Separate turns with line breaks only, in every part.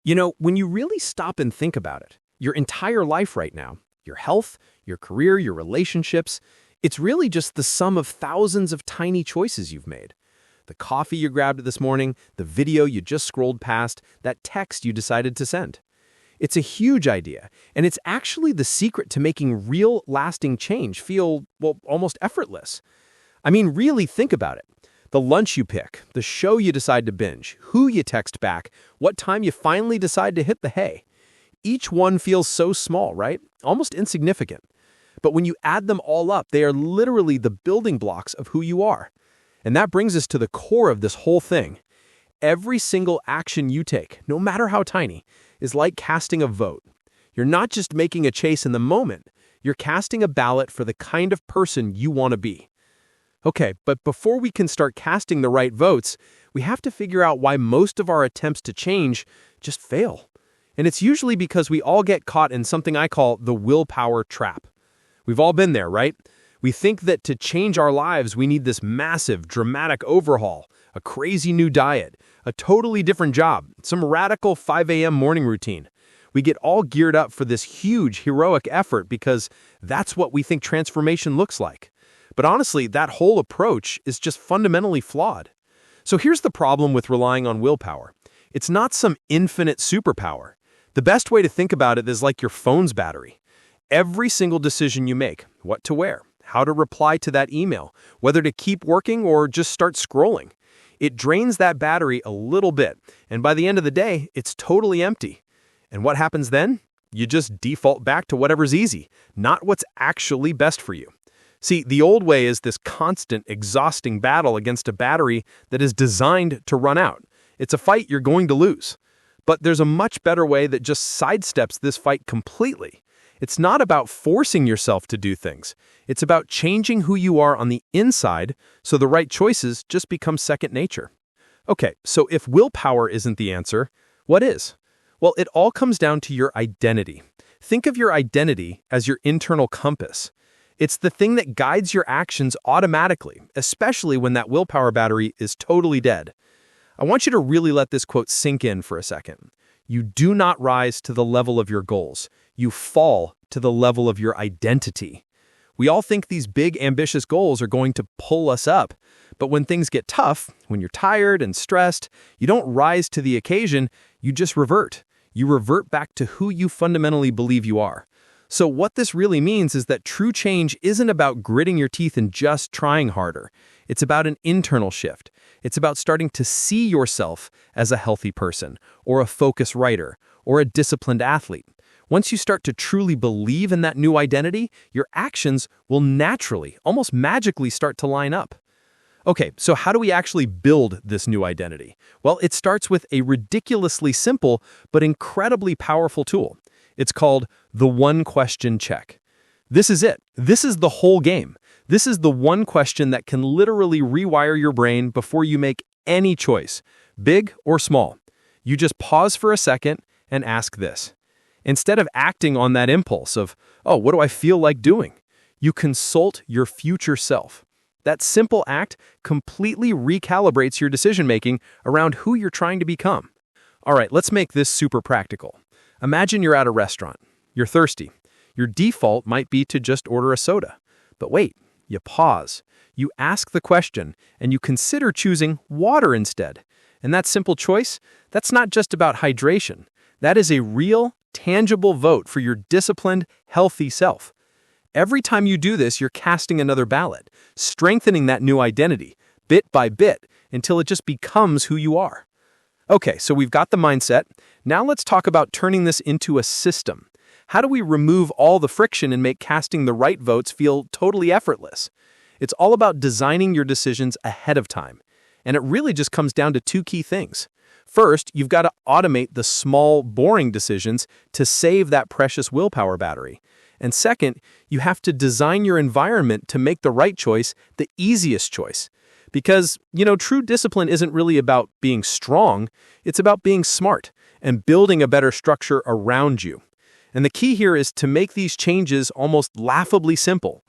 When you really stop and think about it, your entire life right now, your health, your career, your relationships, it's really just the sum of thousands of tiny choices you've made. The coffee you grabbed this morning, the video you just scrolled past, that text you decided to send. It's a huge idea, and it's actually the secret to making real, lasting change feel, well, almost effortless. I mean, really think about it. The lunch you pick, the show you decide to binge, who you text back, what time you finally decide to hit the hay. Each one feels so small, right? Almost insignificant. But when you add them all up, they are literally the building blocks of who you are. And that brings us to the core of this whole thing. Every single action you take, no matter how tiny, is like casting a vote. You're not just making a choice in the moment, you're casting a ballot for the kind of person you want to be. Okay, but before we can start casting the right votes, we have to figure out why most of our attempts to change just fail. And it's usually because we all get caught in something I call the willpower trap. We've all been there, right? We think that to change our lives, we need this massive, dramatic overhaul, a crazy new diet, a totally different job, some radical 5 a.m. morning routine. We get all geared up for this huge, heroic effort because that's what we think transformation looks like. But honestly, that whole approach is just fundamentally flawed. So here's the problem with relying on willpower. It's not some infinite superpower. The best way to think about it is like your phone's battery. Every single decision you make, what to wear, how to reply to that email, whether to keep working or just start scrolling, it drains that battery a little bit, and by the end of the day, it's totally empty. And what happens then? You just default back to whatever's easy, not what's actually best for you. See, the old way is this constant, exhausting battle against a battery that is designed to run out. It's a fight you're going to lose. But there's a much better way that just sidesteps this fight completely. It's not about forcing yourself to do things. It's about changing who you are on the inside so the right choices just become second nature. Okay, so if willpower isn't the answer, what is? Well, it all comes down to your identity. Think of your identity as your internal compass. It's the thing that guides your actions automatically, especially when that willpower battery is totally dead. I want you to really let this quote sink in for a second. You do not rise to the level of your goals. You fall to the level of your identity. We all think these big, ambitious goals are going to pull us up. But when things get tough, when you're tired and stressed, you don't rise to the occasion, you just revert. You revert back to who you fundamentally believe you are. So what this really means is that true change isn't about gritting your teeth and just trying harder. It's about an internal shift. It's about starting to see yourself as a healthy person, or a focused writer, or a disciplined athlete. Once you start to truly believe in that new identity, your actions will naturally, almost magically start to line up. Okay, so how do we actually build this new identity? Well, it starts with a ridiculously simple but incredibly powerful tool. It's called the one-question check. This is it. This is the whole game. This is the one question that can literally rewire your brain before you make any choice, big or small. You just pause for a second and ask this. Instead of acting on that impulse of, oh, what do I feel like doing? You consult your future self. That simple act completely recalibrates your decision-making around who you're trying to become. All right, let's make this super practical. Imagine you're at a restaurant. You're thirsty. Your default might be to just order a soda. But wait, you pause. You ask the question, and you consider choosing water instead. And that simple choice, that's not just about hydration. That is a real, tangible vote for your disciplined, healthy self. Every time you do this, you're casting another ballot, strengthening that new identity, bit by bit, until it just becomes who you are. Okay, so we've got the mindset. Now let's talk about turning this into a system. How do we remove all the friction and make casting the right votes feel totally effortless? It's all about designing your decisions ahead of time. And it really just comes down to two key things. First, you've got to automate the small, boring decisions to save that precious willpower battery. And second, you have to design your environment to make the right choice the easiest choice. Because, true discipline isn't really about being strong, it's about being smart and building a better structure around you. And the key here is to make these changes almost laughably simple.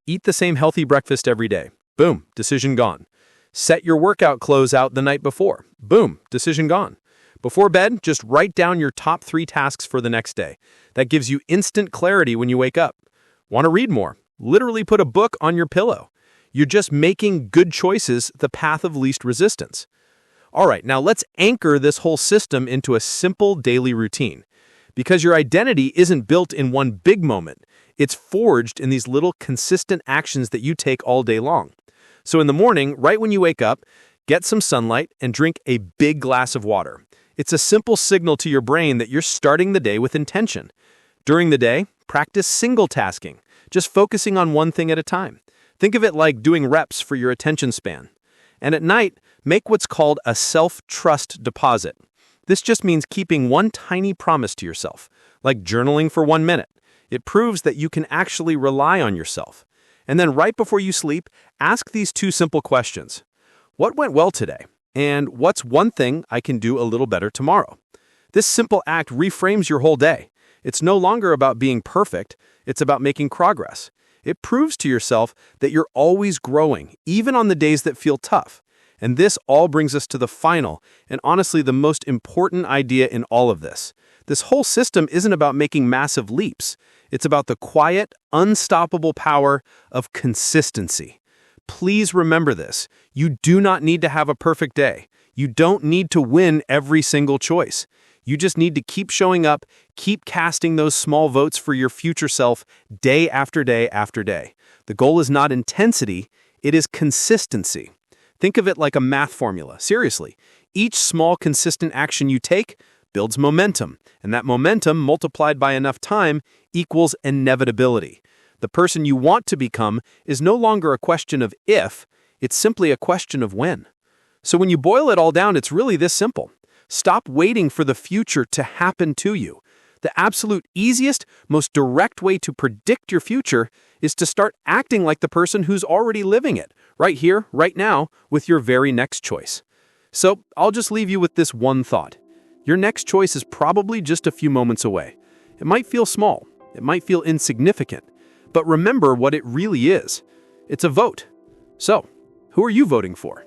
Eat the same healthy breakfast every day. Boom, decision gone. Set your workout clothes out the night before. Boom, decision gone. Before bed, just write down your top 3 tasks for the next day. That gives you instant clarity when you wake up. Want to read more? Literally put a book on your pillow. You're just making good choices the path of least resistance. All right, now let's anchor this whole system into a simple daily routine. Because your identity isn't built in one big moment. It's forged in these little consistent actions that you take all day long. So in the morning, right when you wake up, get some sunlight and drink a big glass of water. It's a simple signal to your brain that you're starting the day with intention. During the day, practice single tasking, just focusing on one thing at a time. Think of it like doing reps for your attention span. And at night, make what's called a self-trust deposit. This just means keeping one tiny promise to yourself, like journaling for 1 minute. It proves that you can actually rely on yourself. And then right before you sleep, ask these 2 simple questions. What went well today? And what's one thing I can do a little better tomorrow? This simple act reframes your whole day. It's no longer about being perfect, it's about making progress. It proves to yourself that you're always growing, even on the days that feel tough. And this all brings us to the final, and honestly the most important idea in all of this. This whole system isn't about making massive leaps. It's about the quiet, unstoppable power of consistency. Please remember this. You do not need to have a perfect day. You don't need to win every single choice. You just need to keep showing up, keep casting those small votes for your future self day after day after day. The goal is not intensity, it is consistency. Think of it like a math formula. Seriously, each small consistent action you take builds momentum, and that momentum multiplied by enough time equals inevitability. The person you want to become is no longer a question of if, it's simply a question of when. So when you boil it all down, it's really this simple. Stop waiting for the future to happen to you. The absolute easiest, most direct way to predict your future is to start acting like the person who's already living it, right here, right now, with your very next choice. So I'll just leave you with this one thought. Your next choice is probably just a few moments away. It might feel small, it might feel insignificant, but remember what it really is. It's a vote. So, who are you voting for?